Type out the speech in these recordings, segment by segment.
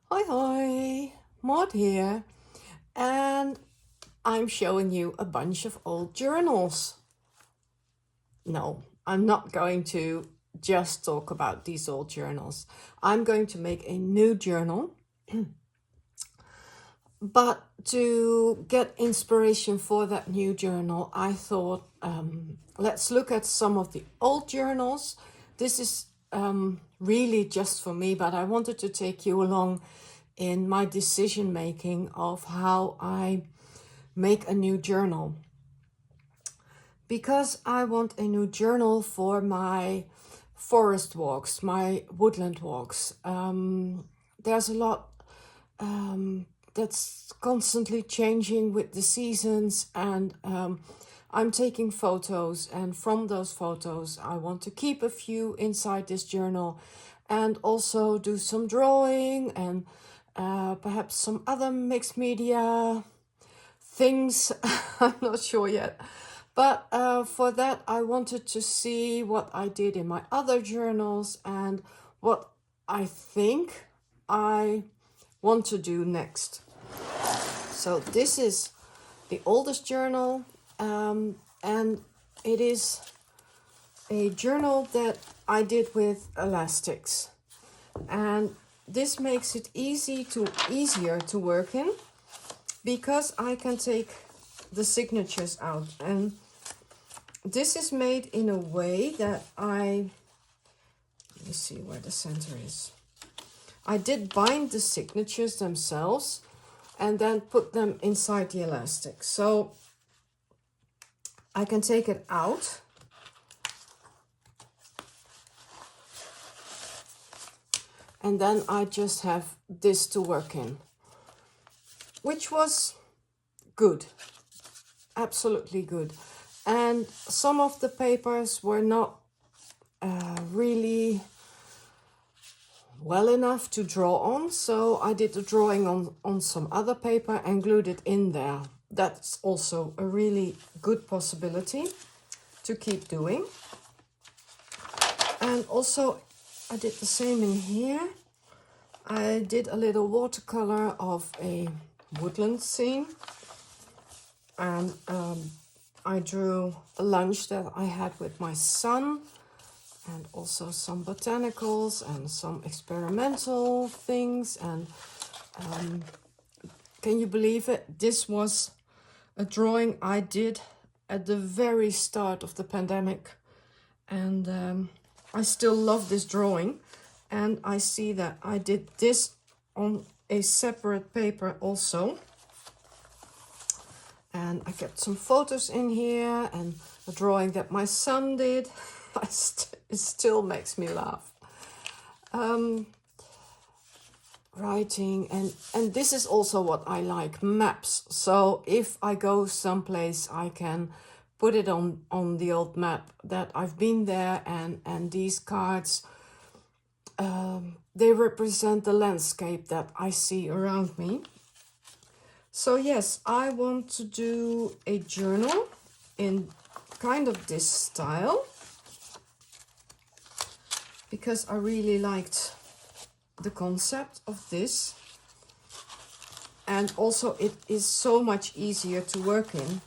Hi, hi, Maud here, and I'm showing you a bunch of old journals. No, I'm not going to just talk about these old journals. I'm going to make a new journal, but to get inspiration for that new journal, I thought let's look at some of the old journals. This is really just for me, but I wanted to take you along in my decision making of how I make a new journal, because I want a new journal for my forest walks, my woodland walks. There's a lot that's constantly changing with the seasons, and I'm taking photos, and from those photos I want to keep a few inside this journal and also do some drawing and perhaps some other mixed media things. I'm not sure yet. But for that, I wanted to see what I did in my other journals and what I think I want to do next. So this is the oldest journal, and it is a journal that I did with elastics. And this makes it easier to work in, because I can take the signatures out. And this is made in a way that let me see where the center is. I did bind the signatures themselves and then put them inside the elastic. So I can take it out. And then I just have this to work in, which was good, absolutely good. And some of the papers were not really well enough to draw on, so I did the drawing on some other paper and glued it in there. That's also a really good possibility to keep doing. And also I did the same in here. I did a little watercolor of a woodland scene, and I drew a lunch that I had with my son, and also some botanicals and some experimental things. And can you believe it? This was a drawing I did at the very start of the pandemic, and I still love this drawing. And I see that I did this on a separate paper also. And I kept some photos in here and a drawing that my son did. It still makes me laugh. Writing, and this is also what I like, maps. So if I go someplace, I can put it on the old map that I've been there, and these cards, they represent the landscape that I see around me. So yes, I want to do a journal in kind of this style, because I really liked the concept of this. And also it is so much easier to work in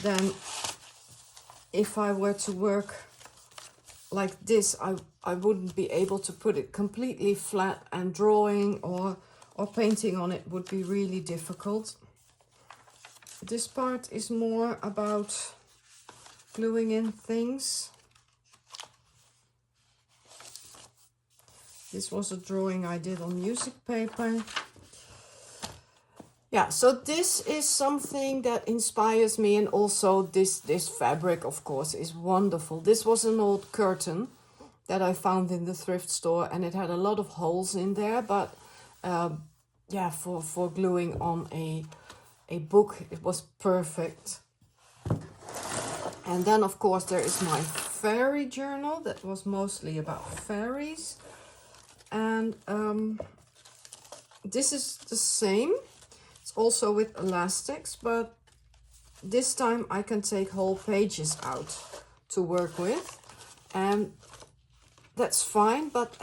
than if I were to work like this. I wouldn't be able to put it completely flat, and drawing or painting on it would be really difficult. This part is more about gluing in things. This was a drawing I did on music paper. Yeah, so this is something that inspires me, and also this fabric, of course, is wonderful. This was an old curtain that I found in the thrift store, and it had a lot of holes in there, but yeah, for gluing on a book, it was perfect. And then, of course, there is my fairy journal that was mostly about fairies. And this is the same. It's also with elastics, but this time I can take whole pages out to work with. And that's fine, but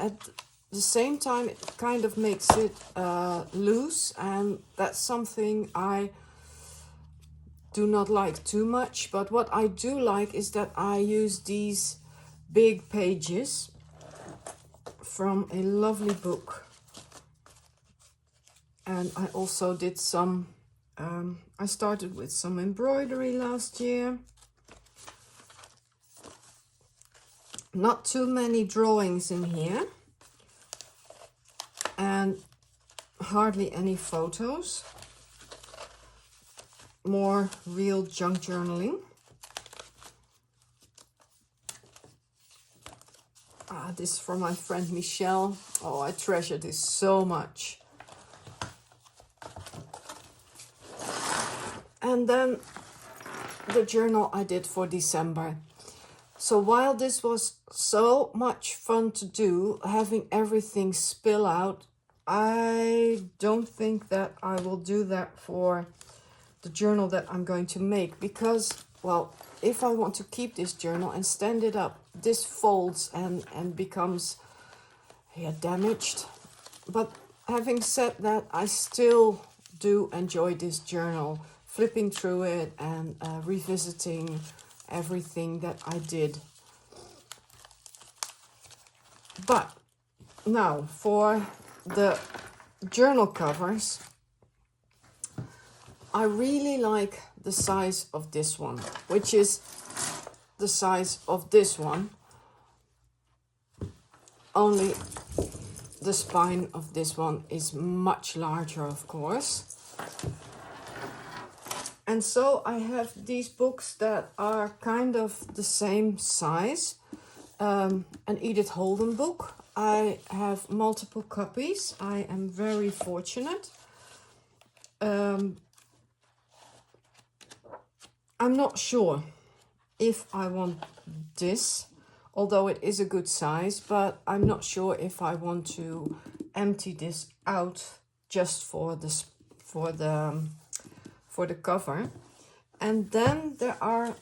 the same time it kind of makes it loose, and that's something I do not like too much. But what I do like is that I use these big pages from a lovely book. And I also did some, I started with some embroidery last year. Not too many drawings in here. And hardly any photos. More real junk journaling. This is from my friend Michelle. Oh, I treasure this so much. And then the journal I did for December. So while this was so much fun to do, having everything spill out, I don't think that I will do that for the journal that I'm going to make, because, well, if I want to keep this journal and stand it up, this folds and becomes damaged. But having said that, I still do enjoy this journal, flipping through it and revisiting everything that I did. But now for the journal covers, I really like the size of this one, which is the size of this one. Only the spine of this one is much larger, of course. And so I have these books that are kind of the same size. An Edith Holden book. I have multiple copies. I am very fortunate. I'm not sure if I want this, although it is a good size, but I'm not sure if I want to empty this out just for the cover. And then there are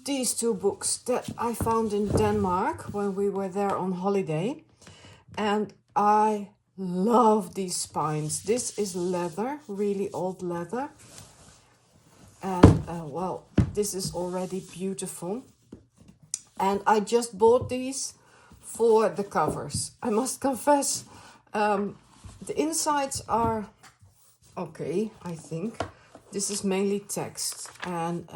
these two books that I found in Denmark when we were there on holiday, and I love these spines. This is leather, really old leather, and well, this is already beautiful. And I just bought these for the covers. I must confess, the insides are okay, I think. This is mainly text, and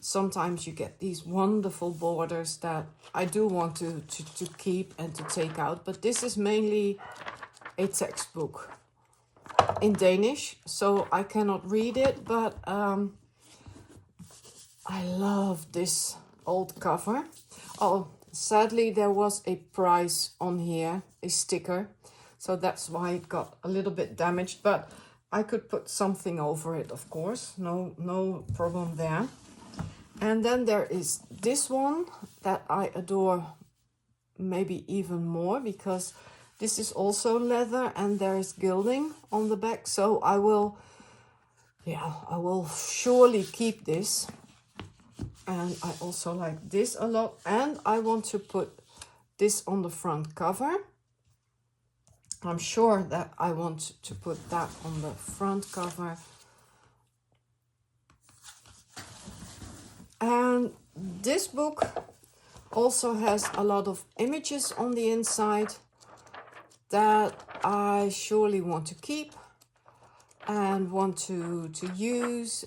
sometimes you get these wonderful borders that I do want to keep and to take out. But this is mainly a textbook in Danish, so I cannot read it. But I love this old cover. Oh, sadly, there was a price on here, a sticker. So that's why it got a little bit damaged. But I could put something over it, of course. No problem there. And then there is this one that I adore maybe even more, because this is also leather and there is gilding on the back. So I will surely keep this. And I also like this a lot. And I want to put this on the front cover. I'm sure that I want to put that on the front cover. And this book also has a lot of images on the inside that I surely want to keep and want to use.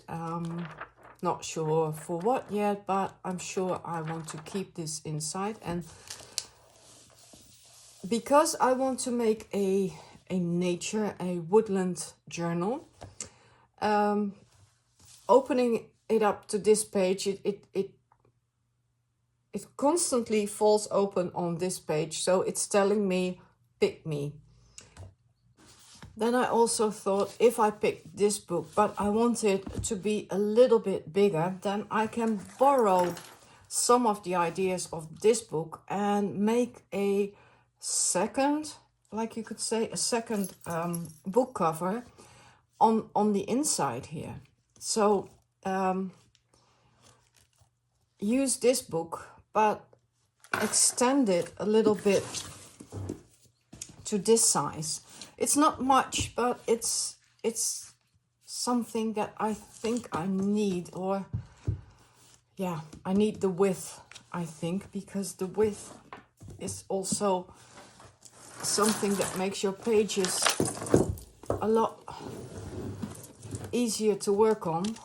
Not sure for what yet, but I'm sure I want to keep this inside. And because I want to make a woodland journal, opening it up to this page, it constantly falls open on this page, so it's telling me pick me. Then I also thought, if I pick this book, but I want it to be a little bit bigger, then I can borrow some of the ideas of this book and make a second, like you could say, a second book cover on the inside here. So use this book, but extend it a little bit to this size. It's not much, but it's something that I think I need, or yeah, I need the width, I think, because the width is also something that makes your pages a lot easier to work on.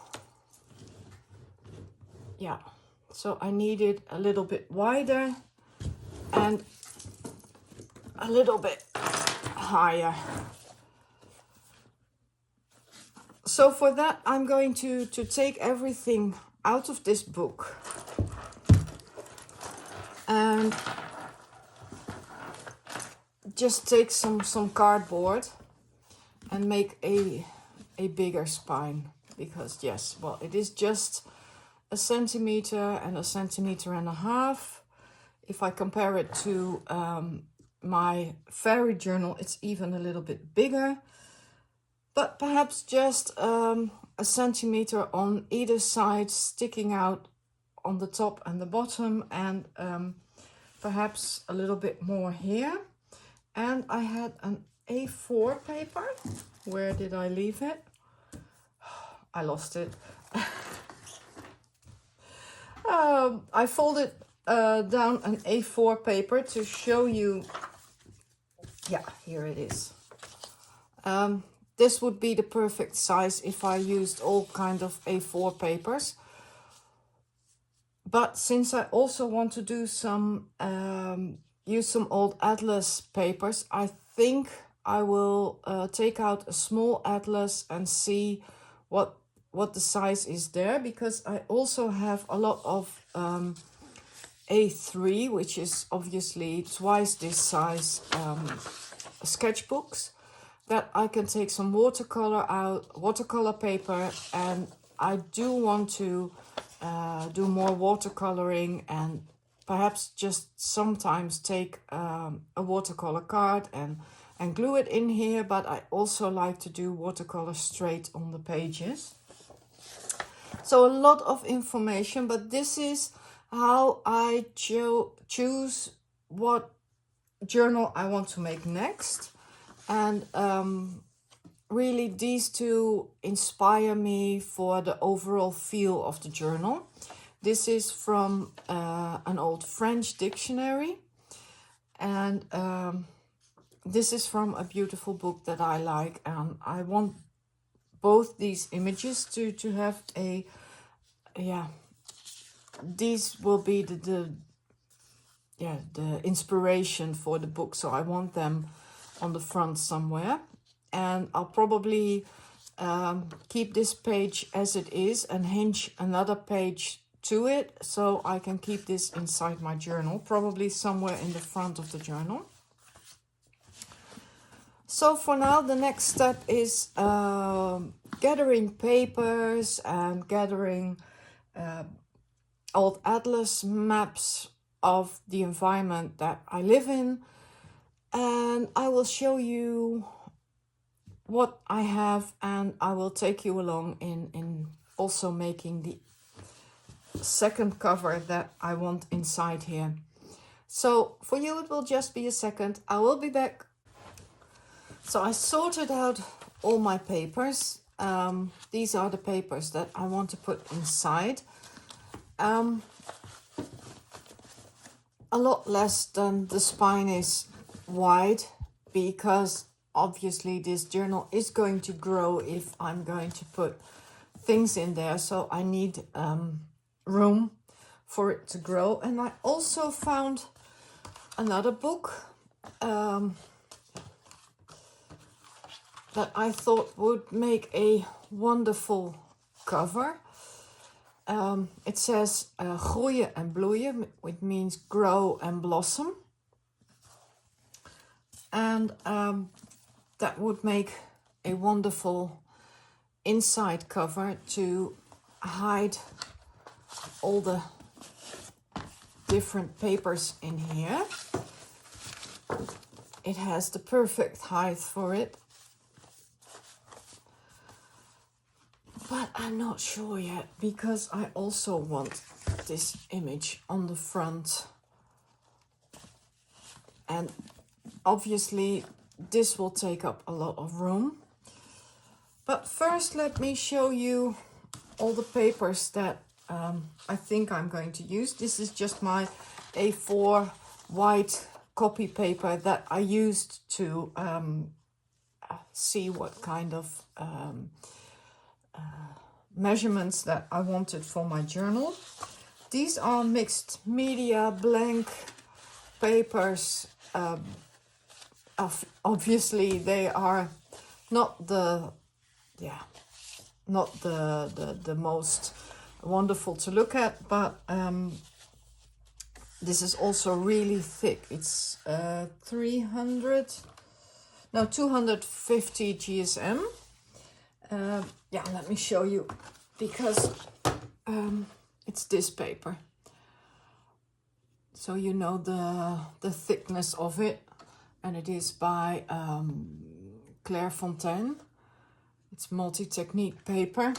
Yeah, so I need it a little bit wider and a little bit higher. So for that, I'm going to take everything out of this book and just take some cardboard and make a bigger spine, because yes, well, it is just 1 centimeter and 1.5 centimeters. If I compare it to my fairy journal, it's even a little bit bigger, but perhaps just 1 centimeter on either side, sticking out on the top and the bottom, and perhaps a little bit more here. And I had an A4 paper. Where did I leave it? I lost it. I folded down an A4 paper to show you. Yeah, here it is. This would be the perfect size if I used all kind of A4 papers. But since I also want to do some use some old atlas papers, I think I will take out a small atlas and see what the size is there, because I also have a lot of A3, which is obviously twice this size, sketchbooks, that I can take some watercolor paper, and I do want to do more watercoloring, and perhaps just sometimes take a watercolor card and glue it in here, but I also like to do watercolor straight on the pages. So a lot of information, but this is how I choose what journal I want to make next. And really these two inspire me for the overall feel of the journal. This is from an old French dictionary, and this is from a beautiful book that I like, and I want both these images to have a, yeah, these will be the inspiration for the book, so I want them on the front somewhere. And I'll probably keep this page as it is and hinge another page to it, so I can keep this inside my journal, probably somewhere in the front of the journal. So for now, the next step is gathering papers and gathering old atlas maps of the environment that I live in, and I will show you what I have, and I will take you along in also making the second cover that I want inside here. So for you it will just be a second. I will be back. So I sorted out all my papers. These are the papers that I want to put inside. A lot less than the spine is wide, because obviously this journal is going to grow if I'm going to put things in there, so I need room for it to grow. And I also found another book that I thought would make a wonderful cover. It says groeien en bloeien, which means grow and blossom. And that would make a wonderful inside cover to hide all the different papers in here. It has the perfect height for it. But I'm not sure yet, because I also want this image on the front And obviously this will take up a lot of room. But first let me show you all the papers that I think I'm going to use. This is just my A4 white copy paper that I used to see what kind of measurements that I wanted for my journal. These are mixed media blank papers. Obviously they are not the the most wonderful to look at, but this is also really thick. It's 250 GSM. Yeah, let me show you, because it's this paper, so you know the thickness of it, and it is by Claire Fontaine. It's multi-technique paper.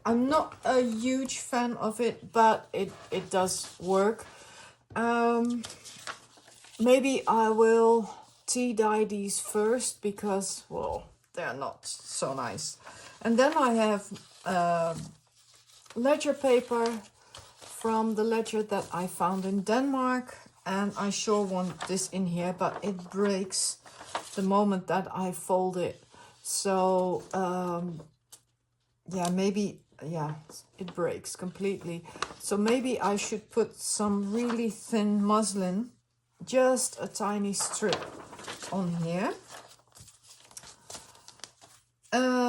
I'm not a huge fan of it, but it does work. Maybe I will tea dye these first, because, well, they're not so nice. And then I have ledger paper from the ledger that I found in Denmark. And I sure want this in here, but it breaks the moment that I fold it. So, yeah, maybe, yeah, it breaks completely. So maybe I should put some really thin muslin, just a tiny strip on here.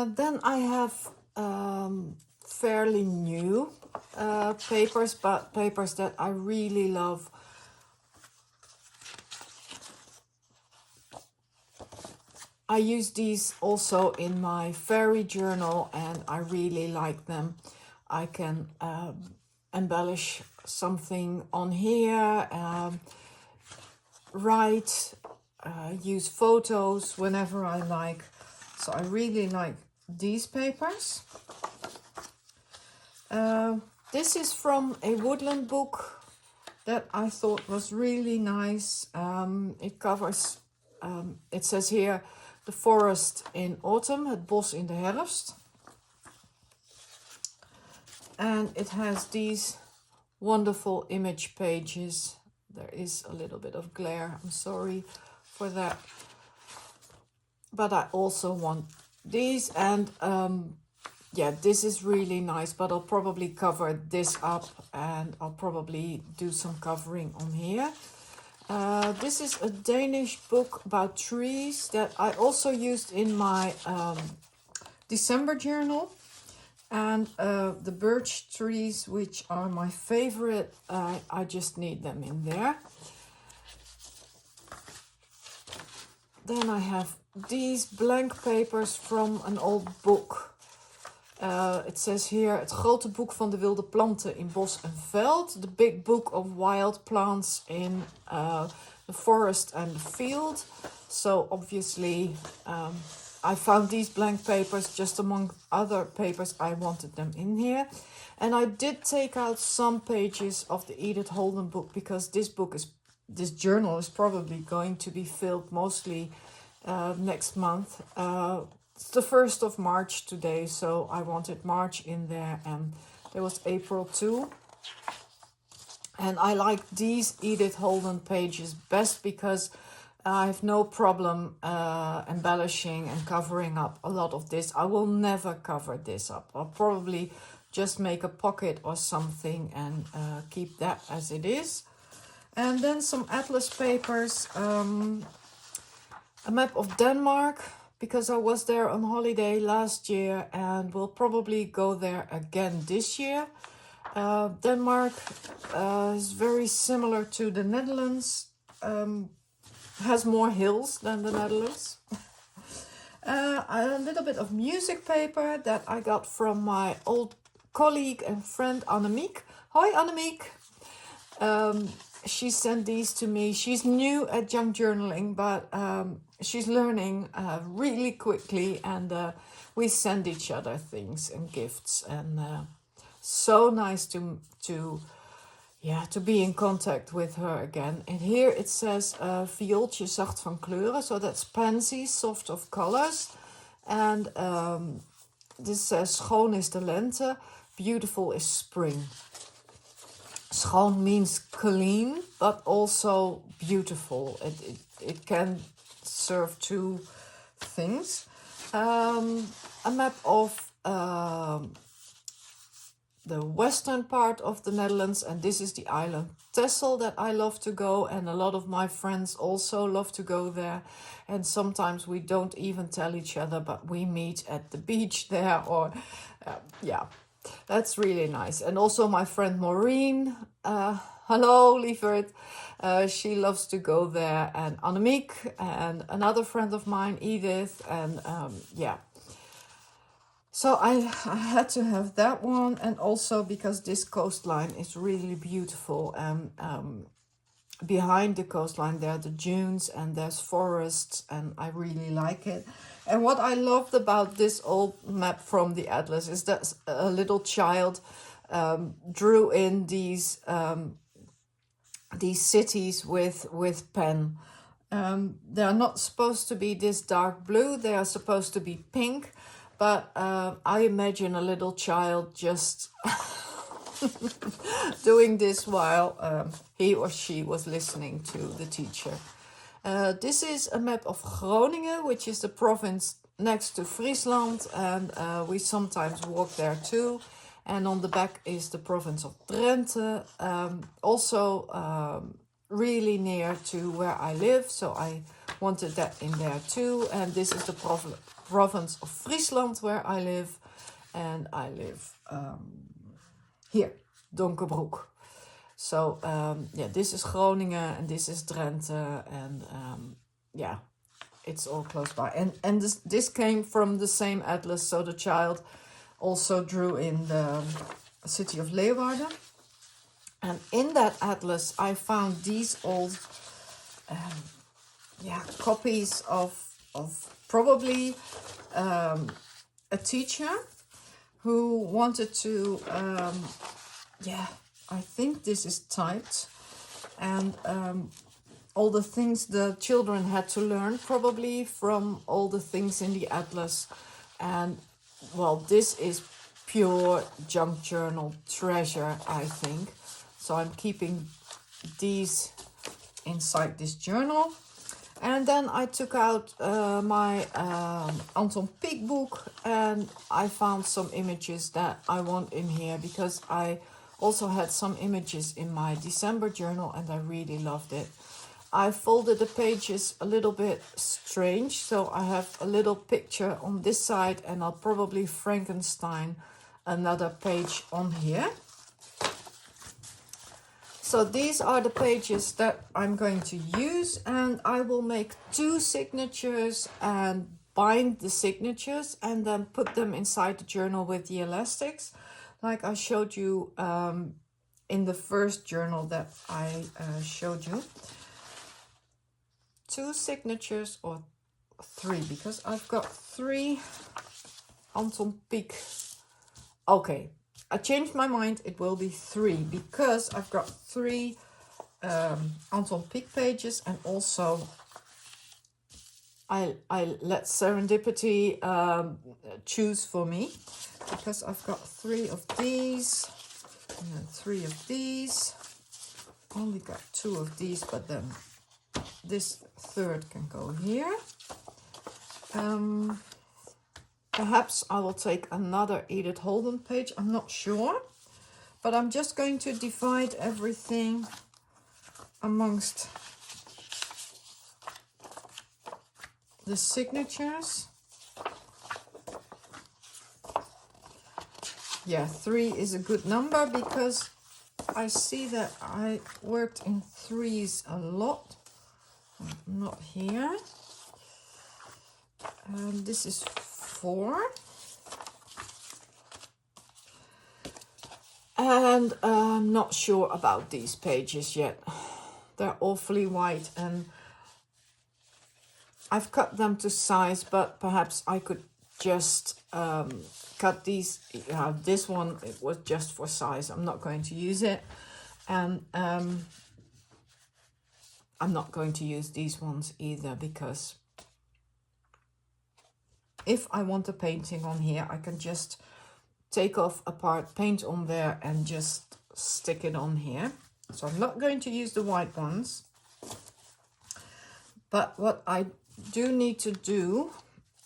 Then I have fairly new papers, but papers that I really love. I use these also in my fairy journal, and I really like them. I can embellish something on here, write, use photos whenever I like. So I really like these papers. This is from a woodland book that I thought was really nice. It covers, it says here, the forest in autumn, het bos in de herfst. And it has these wonderful image pages. There is a little bit of glare, I'm sorry for that. But I also want these, and yeah, this is really nice, but I'll probably cover this up, and I'll probably do some covering on here. This is a Danish book about trees that I also used in my December journal. And the birch trees, which are my favorite, I just need them in there. Then I have these blank papers from an old book. It says here, het grote boek van de wilde planten in bos en veld. The big book of wild plants in the forest and the field. So obviously I found these blank papers just among other papers. I wanted them in here. And I did take out some pages of the Edith Holden book, because this journal is probably going to be filled mostly next month. It's the 1st of March today, so I wanted March in there, and there was April too. And I like these Edith Holden pages best, because I have no problem embellishing and covering up a lot of this. I will never cover this up. I'll probably just make a pocket or something and keep that as it is. And then some atlas papers, a map of Denmark, because I was there on holiday last year and will probably go there again this year. Denmark is very similar to the Netherlands, has more hills than the Netherlands. A little bit of music paper that I got from my old colleague and friend Annemiek. Hoi Annemiek! She sent these to me. She's new at Junkjournaling, but she's learning really quickly, and we send each other things and gifts, and so nice to yeah, to be in contact with her again. And here it says viooltje zacht van kleuren. So that's pansy, soft of colors. And this says schoon is de lente, beautiful is spring. Schoon means clean, but also beautiful. It can serve two things. A map of the western part of the Netherlands, and this is the island Texel that I love to go, and a lot of my friends also love to go there. And sometimes we don't even tell each other, but we meet at the beach there, or yeah, that's really nice. And also my friend Maureen, hello lieverd, she loves to go there, and Annemiek, and another friend of mine, Edith, and yeah. So I had to have that one, and also because this coastline is really beautiful, and behind the coastline there are the dunes and there's forests, and I really like it. And what I loved about this old map from the atlas is that a little child drew in these cities with pen. They are not supposed to be this dark blue, they are supposed to be pink. But I imagine a little child just doing this while he or she was listening to the teacher. This is a map of Groningen, which is the province next to Friesland, and we sometimes walk there too. And on the back is the province of Drenthe, also really near to where I live, so I wanted that in there too. And this is the province of Friesland where I live, and I live here, Donkerbroek. So yeah, this is Groningen and this is Drenthe, and yeah, it's all close by. And this came from the same atlas, so the child also drew in the city of Leeuwarden. And in that atlas I found these old copies of probably a teacher who wanted to I think this is typed, and all the things the children had to learn probably from all the things in the atlas. And well, this is pure junk journal treasure, I think. So I'm keeping these inside this journal. And then I took out my Anton Pieck book, and I found some images that I want in here, because I also had some images in my December journal and I really loved it. I folded the pages a little bit strange, so I have a little picture on this side, and I'll probably Frankenstein another page on here. So these are the pages that I'm going to use, and I will make 2 signatures and bind the signatures and then put them inside the journal with the elastics, like I showed you in the first journal that I showed you. 2 signatures, or 3, because I've got 3 Anton Pieck. Okay, I changed my mind, it will be 3, because I've got 3 Anton Pieck pages, and also I let serendipity choose for me, because I've got 3 of these and 3 of these. Only got 2 of these, but then this third can go here. Perhaps I will take another Edith Holden page, I'm not sure. But I'm just going to divide everything amongst the signatures. Yeah, 3 is a good number, because I see that I worked in 3s a lot. Not here. This is 4. And I'm not sure about these pages yet. They're awfully white, and I've cut them to size, but perhaps I could just cut these. This one, it was just for size. I'm not going to use it. And I'm not going to use these ones either, because if I want a painting on here, I can just take off a part, paint on there, and just stick it on here. So I'm not going to use the white ones. But what I do need to do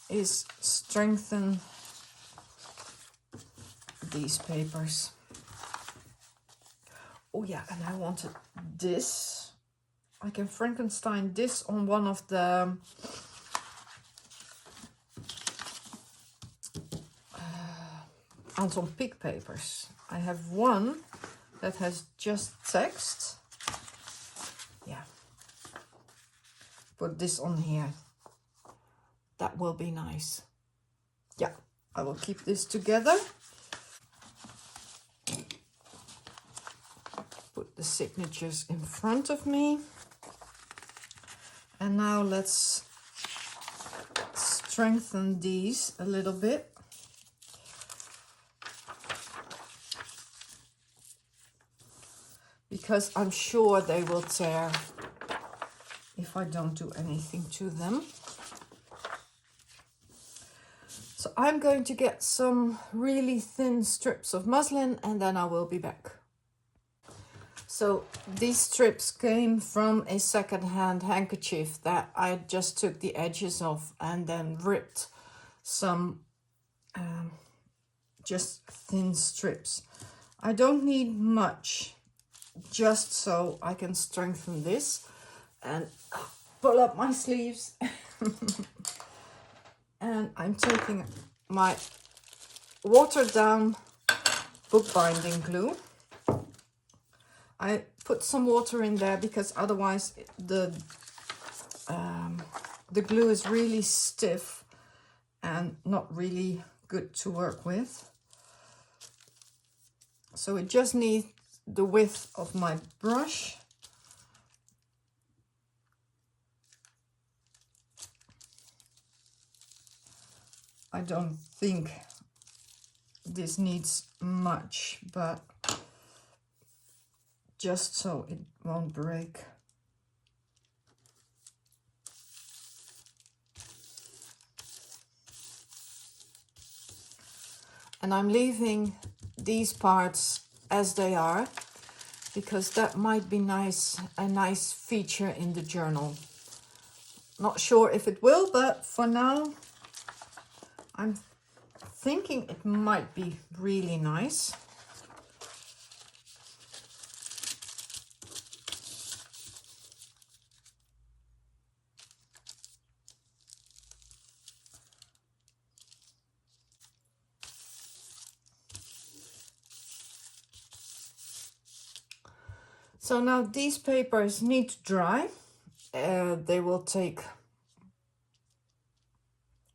is strengthen these papers. Oh yeah, and I wanted this. I can Frankenstein this on one of the Anton Pieck papers. I have one that has just text. Yeah. Put this on here. That will be nice. Yeah, I will keep this together. Put the signatures in front of me. And now let's strengthen these a little bit. Because I'm sure they will tear if I don't do anything to them. So I'm going to get some really thin strips of muslin, and then I will be back. So these strips came from a second-hand handkerchief that I just took the edges off and then ripped some just thin strips. I don't need much, just so I can strengthen this and pull up my sleeves. And I'm taking my watered down bookbinding glue. I put some water in there because otherwise the glue is really stiff and not really good to work with. So it just needs the width of my brush. I don't think this needs much, but just so it won't break. And I'm leaving these parts as they are, because that might be nice, a nice feature in the journal. Not sure if it will, but for now, I'm thinking it might be really nice. So now these papers need to dry. They will take,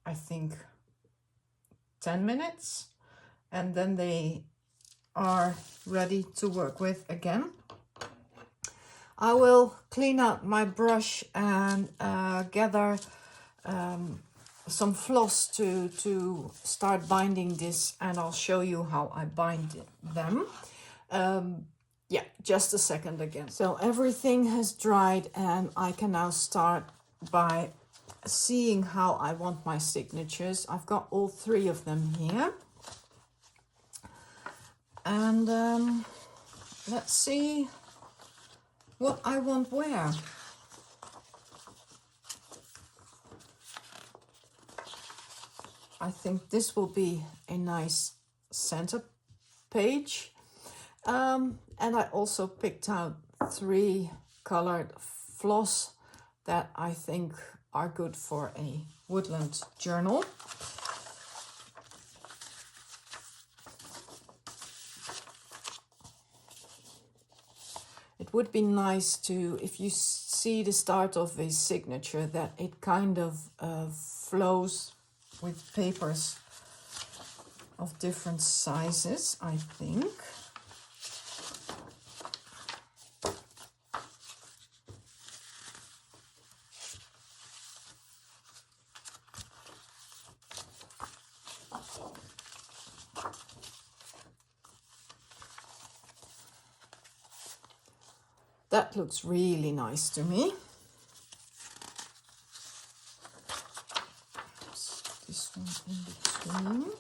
I think, 10 minutes, and then they are ready to work with again. I will clean out my brush and gather some floss to start binding this, and I'll show you how I bind them. Yeah, just a second again. So everything has dried, and I can now start by seeing how I want my signatures. I've got all 3 of them here. And let's see what I want where. I think this will be a nice center page. And I also picked out 3 colored floss that I think are good for a woodland journal. It would be nice to, if you see the start of a signature, that it kind of flows with papers of different sizes, I think. That looks really nice to me. This one in between.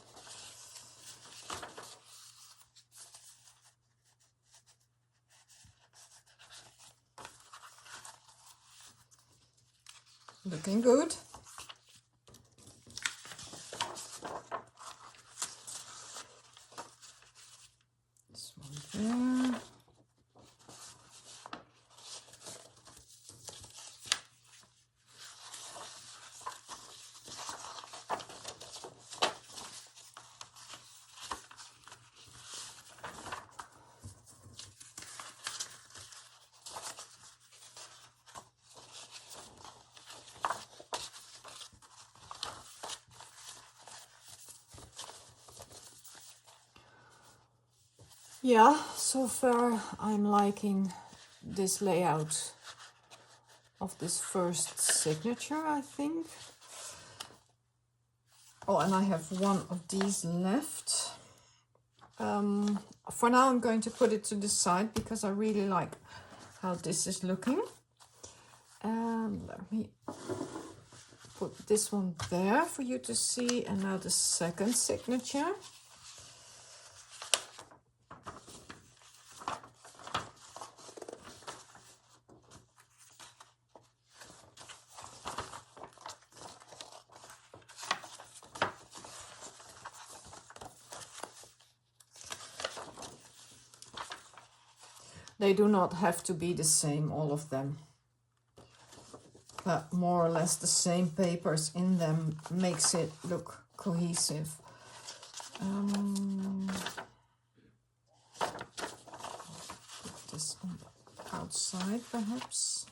Looking good. This one there. Yeah, so far I'm liking this layout of this first signature, I think. Oh, and I have one of these left. For now I'm going to put it to the side because I really like how this is looking. And let me put this one there for you to see. And now the second signature. They do not have to be the same, all of them. But more or less the same papers in them makes it look cohesive. Put this on the outside perhaps.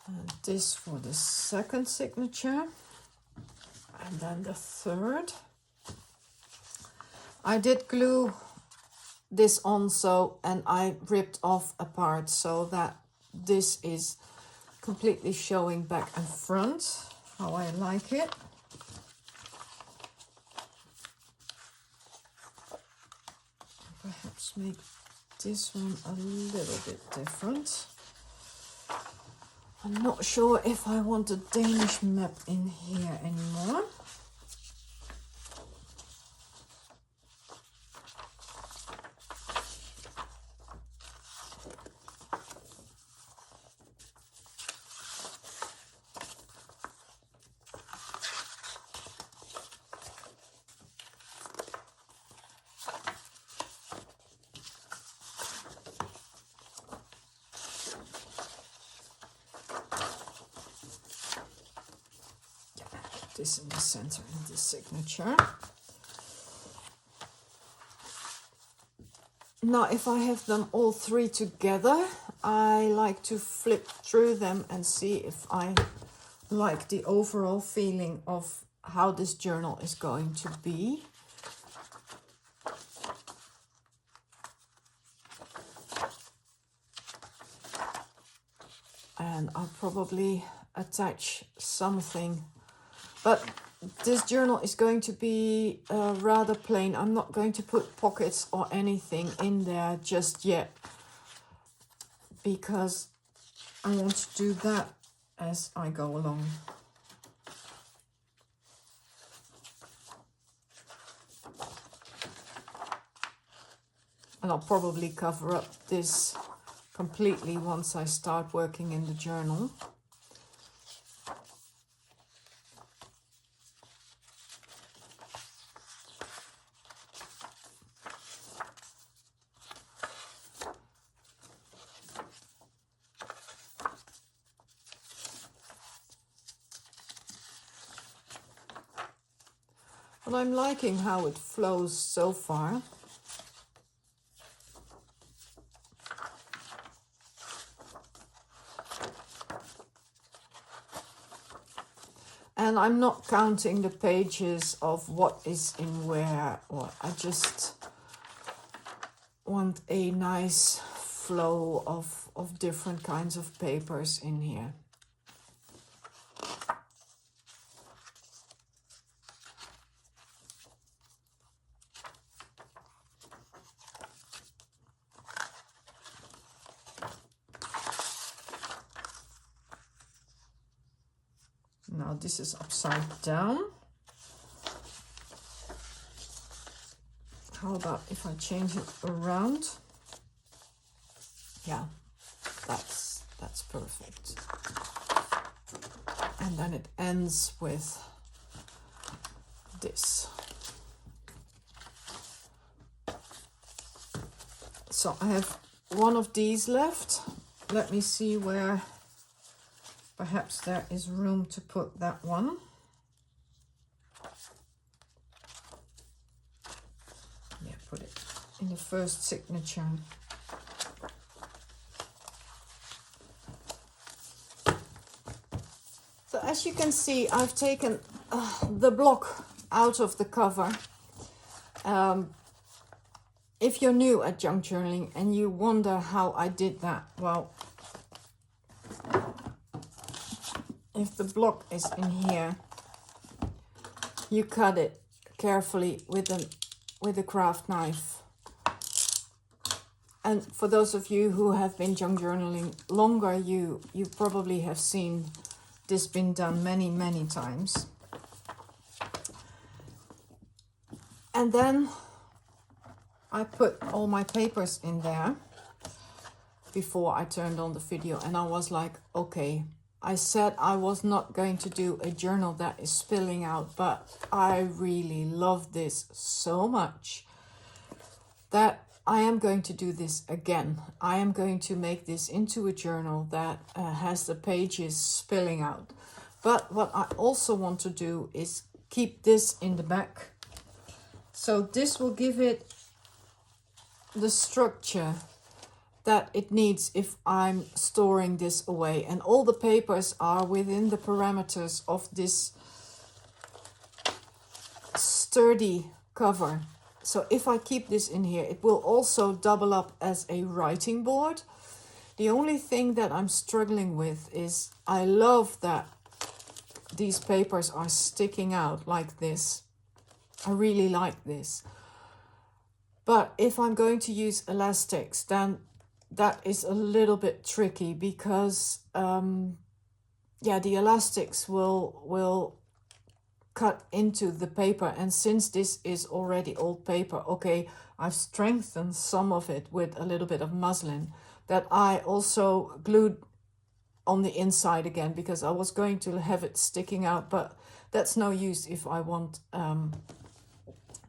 And this for the second signature. And then the third. I did glue this on and I ripped off a part so that this is completely showing back and front, how I like it. Perhaps make this one a little bit different. I'm not sure if I want a Danish map in here anymore. This in the center and the signature. Now if I have them all three together, I like to flip through them and see if I like the overall feeling of how this journal is going to be. And I'll probably attach something. But this journal is going to be rather plain. I'm not going to put pockets or anything in there just yet, because I want to do that as I go along. And I'll probably cover up this completely once I start working in the journal. But I'm liking how it flows so far. And I'm not counting the pages of what is in where, or I just want a nice flow of different kinds of papers in here. Now this is upside down. How about if I change it around? Yeah, that's perfect. And then it ends with this. So I have one of these left. Let me see where perhaps there is room to put that one. Yeah, put it in the first signature. So as you can see, I've taken the block out of the cover. If you're new at junk journaling and you wonder how I did that, well, if the block is in here, you cut it carefully with a craft knife. And for those of you who have been junk journaling longer, you probably have seen this been done many times. And then I put all my papers in there before I turned on the video, and I was like, okay, I said I was not going to do a journal that is spilling out, but I really love this so much that I am going to do this again. I am going to make this into a journal that has the pages spilling out. But what I also want to do is keep this in the back. So this will give it the structure that it needs if I'm storing this away. And all the papers are within the parameters of this sturdy cover. So if I keep this in here, it will also double up as a writing board. The only thing that I'm struggling with is I love that these papers are sticking out like this. I really like this. But if I'm going to use elastics, then that is a little bit tricky because, yeah, the elastics will cut into the paper. And since this is already old paper, okay, I've strengthened some of it with a little bit of muslin that I also glued on the inside again because I was going to have it sticking out, but that's no use if I want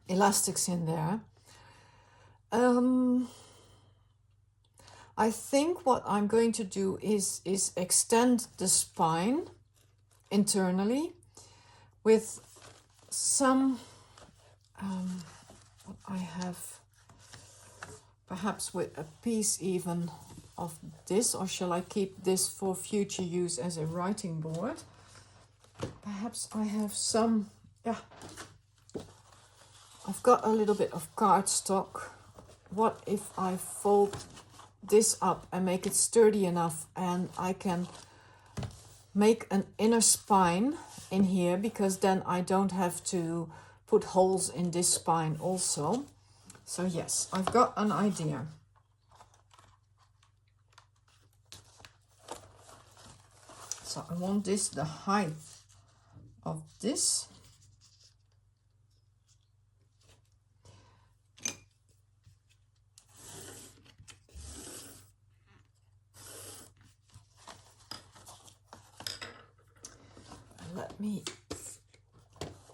elastics in there. I think what I'm going to do is extend the spine internally with some, what I have, perhaps with a piece even of this, or shall I keep this for future use as a writing board? Perhaps I have some, yeah, I've got a little bit of cardstock. What if I fold this up and make it sturdy enough and I can make an inner spine in here, because then I don't have to put holes in this spine also. So yes, I've got an idea. So I want this the height of this. Let me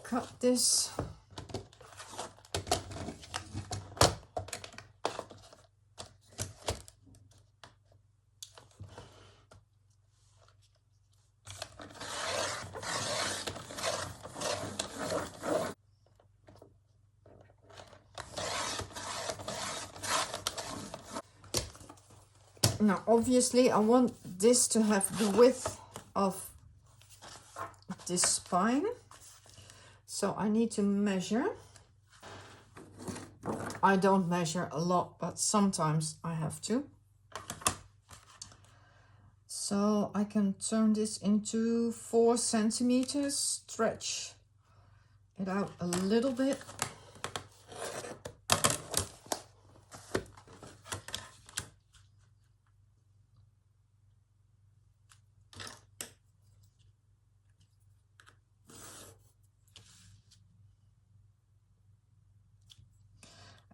cut this. Now obviously I want this to have the width of this spine, so I need to measure. I don't measure a lot, but sometimes I have to. So I can turn this into 4 centimeters, stretch it out a little bit.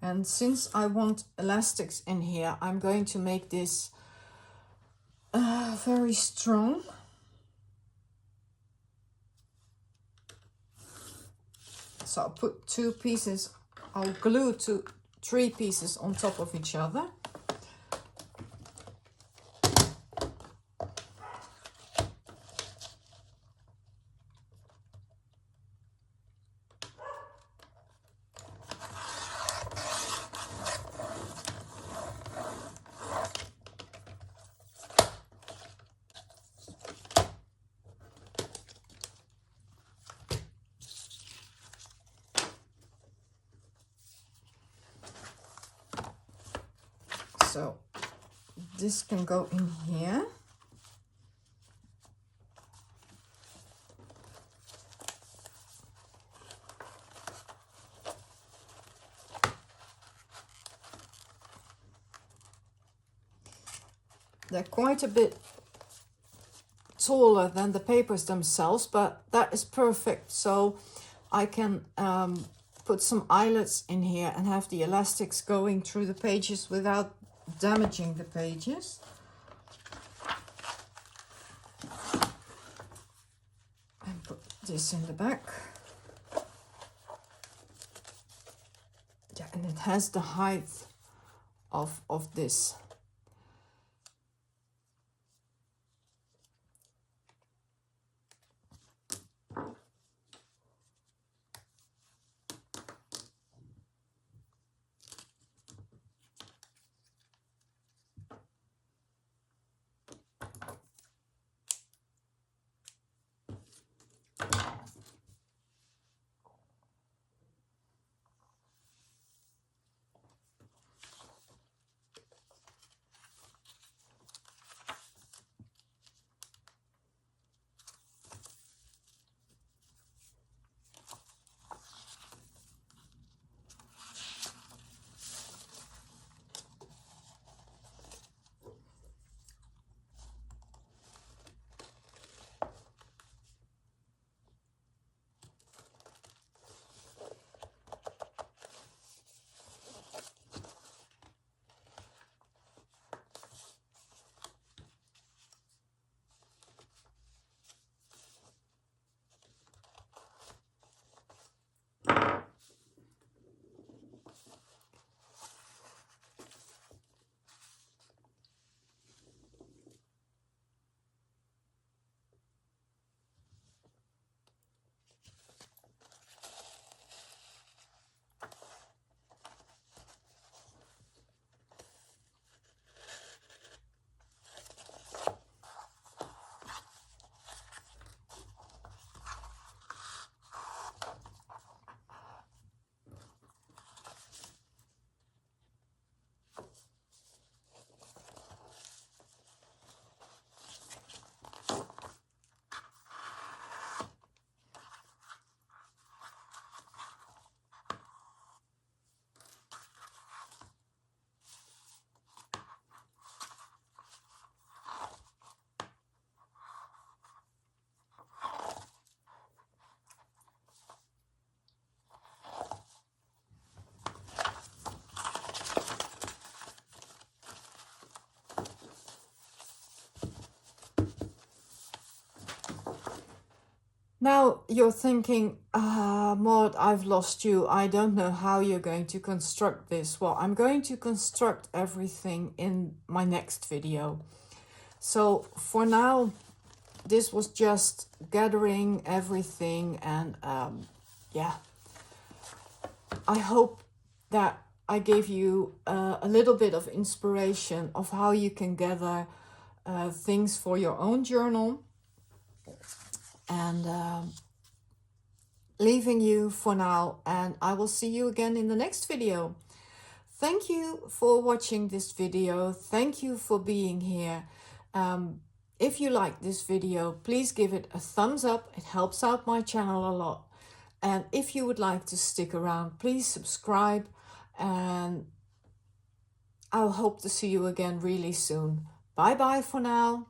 And since I want elastics in here, I'm going to make this very strong. So I'll put 2 pieces, I'll glue 3 pieces on top of each other. So this can go in here. They're quite a bit taller than the papers themselves, but that is perfect. So I can put some eyelets in here and have the elastics going through the pages without damaging the pages. And put this in the back. Yeah, and it has the height of this. Now you're thinking, Maud, I've lost you. I don't know how you're going to construct this. Well, I'm going to construct everything in my next video. So for now, this was just gathering everything, and yeah, I hope that I gave you a little bit of inspiration of how you can gather things for your own journal. And leaving you for now, and I will see you again in the next video. Thank you for watching this video. Thank you for being here. If you like this video, please give it a thumbs up. It helps out my channel a lot. And if you would like to stick around, please subscribe, and I'll hope to see you again really soon. Bye bye for now.